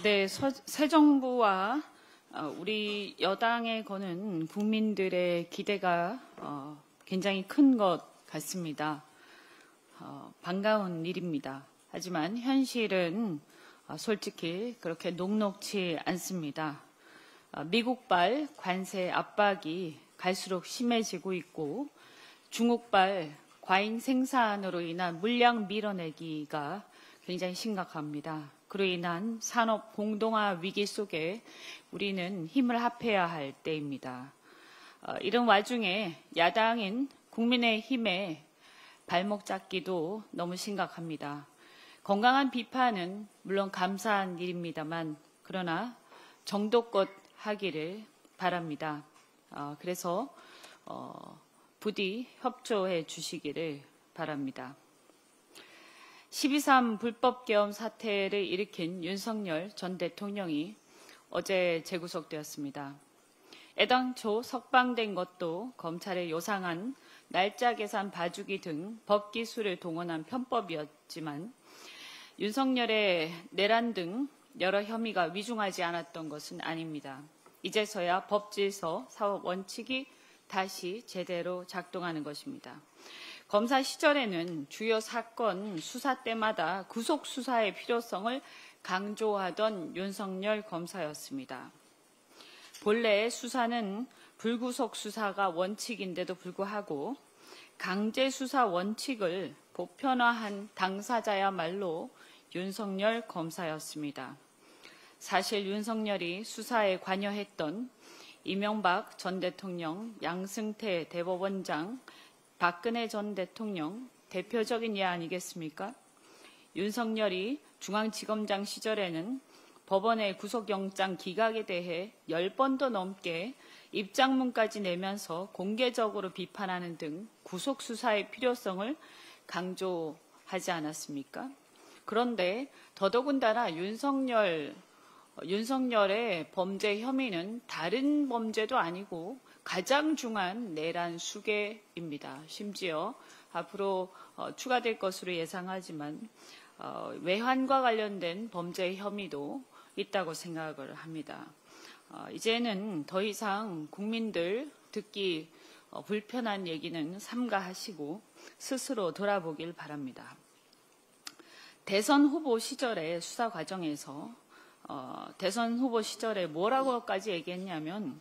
네, 새 정부와 우리 여당에 거는 국민들의 기대가 굉장히 큰 것 같습니다. 반가운 일입니다. 하지만 현실은 솔직히 그렇게 녹록지 않습니다. 미국발 관세 압박이 갈수록 심해지고 있고 중국발 과잉 생산으로 인한 물량 밀어내기가 굉장히 심각합니다. 그로 인한 산업 공동화 위기 속에 우리는 힘을 합해야 할 때입니다. 이런 와중에 야당인 국민의힘의 발목 잡기도 너무 심각합니다. 건강한 비판은 물론 감사한 일입니다만 그러나 정도껏 하기를 바랍니다. 그래서 부디 협조해 주시기를 바랍니다. 12.3 불법계엄 사태를 일으킨 윤석열 전 대통령이 어제 재구속되었습니다. 애당초 석방된 것도 검찰의 요상한 날짜 계산 봐주기 등 법기술을 동원한 편법이었지만 윤석열의 내란 등 여러 혐의가 위중하지 않았던 것은 아닙니다. 이제서야 법질서, 사업 원칙이 다시 제대로 작동하는 것입니다. 검사 시절에는 주요 사건 수사 때마다 구속 수사의 필요성을 강조하던 윤석열 검사였습니다. 본래 수사는 불구속 수사가 원칙인데도 불구하고 강제 수사 원칙을 보편화한 당사자야말로 윤석열 검사였습니다. 사실 윤석열이 수사에 관여했던 이명박 전 대통령, 양승태 대법원장, 박근혜 전 대통령 대표적인 예 아니겠습니까? 윤석열이 중앙지검장 시절에는 법원의 구속영장 기각에 대해 10번도 넘게 입장문까지 내면서 공개적으로 비판하는 등 구속수사의 필요성을 강조하지 않았습니까? 그런데 더더군다나 윤석열의 범죄 혐의는 다른 범죄도 아니고 가장 중한 내란 수괴입니다. 심지어 앞으로 추가될 것으로 예상하지만 외환과 관련된 범죄 혐의도 있다고 생각을 합니다. 이제는 더 이상 국민들 듣기 불편한 얘기는 삼가하시고 스스로 돌아보길 바랍니다. 대선 후보 시절의 수사 과정에서 대선 후보 시절에 뭐라고까지 얘기했냐면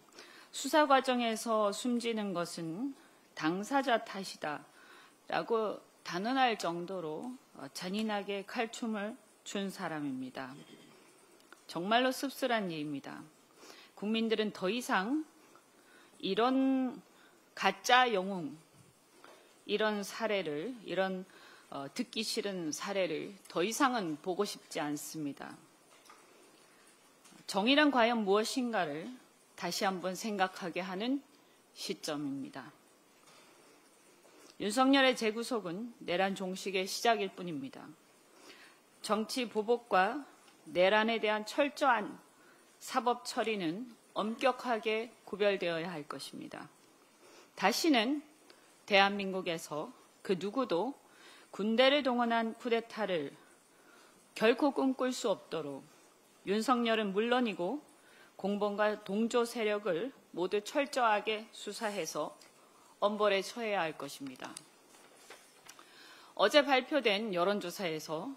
수사 과정에서 숨지는 것은 당사자 탓이다라고 단언할 정도로 잔인하게 칼춤을 춘 사람입니다. 정말로 씁쓸한 일입니다. 국민들은 더 이상 이런 가짜 영웅, 이런 사례를, 이런 듣기 싫은 사례를 더 이상은 보고 싶지 않습니다. 정의란 과연 무엇인가를 다시 한번 생각하게 하는 시점입니다. 윤석열의 재구속은 내란 종식의 시작일 뿐입니다. 정치 보복과 내란에 대한 철저한 사법 처리는 엄격하게 구별되어야 할 것입니다. 다시는 대한민국에서 그 누구도 군대를 동원한 쿠데타를 결코 꿈꿀 수 없도록 윤석열은 물론이고 공범과 동조 세력을 모두 철저하게 수사해서 엄벌에 처해야 할 것입니다. 어제 발표된 여론조사에서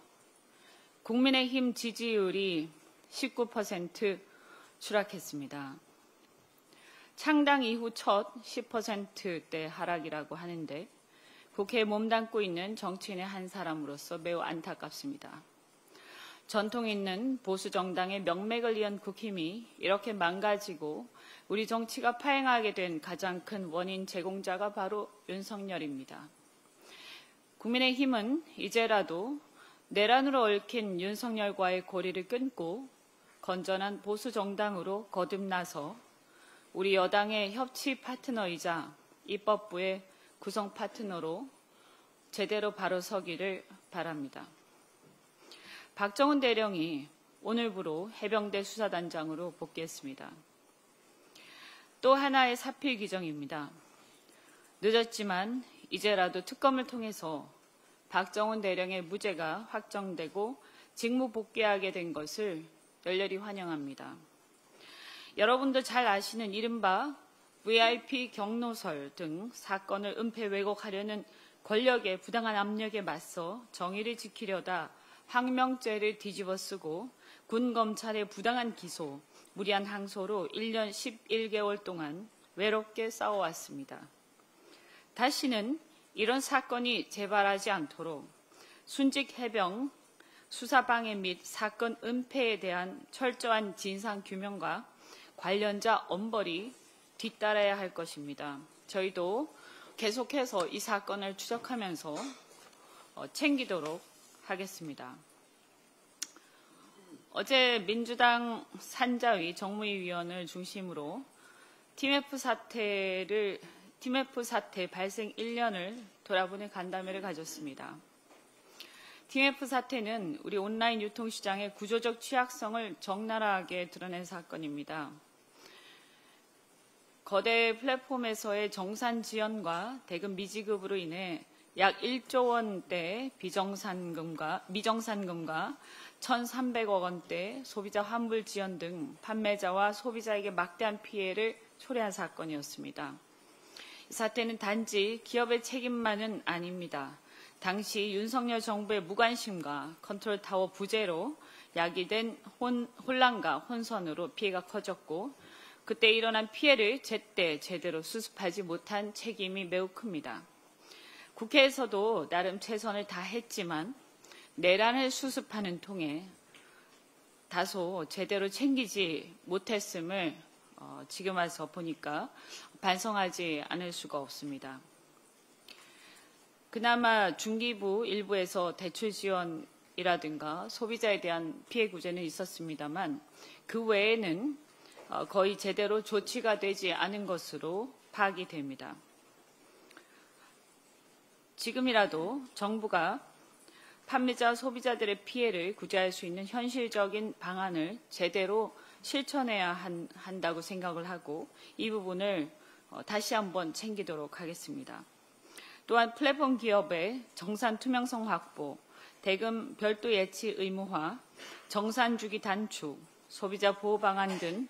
국민의힘 지지율이 19% 추락했습니다. 창당 이후 첫 10%대 하락이라고 하는데 국회에 몸담고 있는 정치인의 한 사람으로서 매우 안타깝습니다. 전통 있는 보수 정당의 명맥을 이은 국힘이 이렇게 망가지고 우리 정치가 파행하게 된 가장 큰 원인 제공자가 바로 윤석열입니다. 국민의힘은 이제라도 내란으로 얽힌 윤석열과의 고리를 끊고 건전한 보수 정당으로 거듭나서 우리 여당의 협치 파트너이자 입법부의 구성 파트너로 제대로 바로 서기를 바랍니다. 박정훈 대령이 오늘부로 해병대 수사단장으로 복귀했습니다. 또 하나의 사필 규정입니다. 늦었지만 이제라도 특검을 통해서 박정훈 대령의 무죄가 확정되고 직무 복귀하게 된 것을 열렬히 환영합니다. 여러분도 잘 아시는 이른바 VIP 경로설 등 사건을 은폐 왜곡하려는 권력의 부당한 압력에 맞서 정의를 지키려다 항명죄를 뒤집어쓰고 군 검찰의 부당한 기소, 무리한 항소로 1년 11개월 동안 외롭게 싸워왔습니다. 다시는 이런 사건이 재발하지 않도록 순직 해병 수사방해 및 사건 은폐에 대한 철저한 진상규명과 관련자 엄벌이 뒤따라야 할 것입니다. 저희도 계속해서 이 사건을 추적하면서 챙기도록 하겠습니다. 어제 민주당 산자위 정무위원을 중심으로 TMF 사태 발생 1년을 돌아보는 간담회를 가졌습니다. TMF 사태는 우리 온라인 유통시장의 구조적 취약성을 적나라하게 드러낸 사건입니다. 거대 플랫폼에서의 정산 지연과 대금 미지급으로 인해 약 1조 원대 미정산금과 1,300억 원대 소비자 환불 지연 등 판매자와 소비자에게 막대한 피해를 초래한 사건이었습니다. 이 사태는 단지 기업의 책임만은 아닙니다. 당시 윤석열 정부의 무관심과 컨트롤타워 부재로 야기된 혼란과 혼선으로 피해가 커졌고 그때 일어난 피해를 제때 제대로 수습하지 못한 책임이 매우 큽니다. 국회에서도 나름 최선을 다했지만 내란을 수습하는 통에 다소 제대로 챙기지 못했음을 지금 와서 보니까 반성하지 않을 수가 없습니다. 그나마 중기부 일부에서 대출 지원이라든가 소비자에 대한 피해 구제는 있었습니다만 그 외에는 거의 제대로 조치가 되지 않은 것으로 파악이 됩니다. 지금이라도 정부가 판매자, 소비자들의 피해를 구제할 수 있는 현실적인 방안을 제대로 실천해야 한다고 생각을 하고 이 부분을 다시 한번 챙기도록 하겠습니다. 또한 플랫폼 기업의 정산 투명성 확보, 대금 별도 예치 의무화, 정산 주기 단축, 소비자 보호 방안 등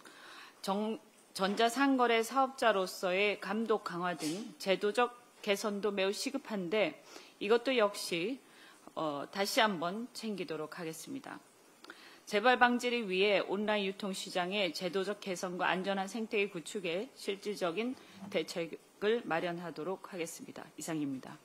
전자상거래 사업자로서의 감독 강화 등 제도적 개선도 매우 시급한데 이것도 역시 다시 한번 챙기도록 하겠습니다. 재발 방지를 위해 온라인 유통시장의 제도적 개선과 안전한 생태계 구축에 실질적인 대책을 마련하도록 하겠습니다. 이상입니다.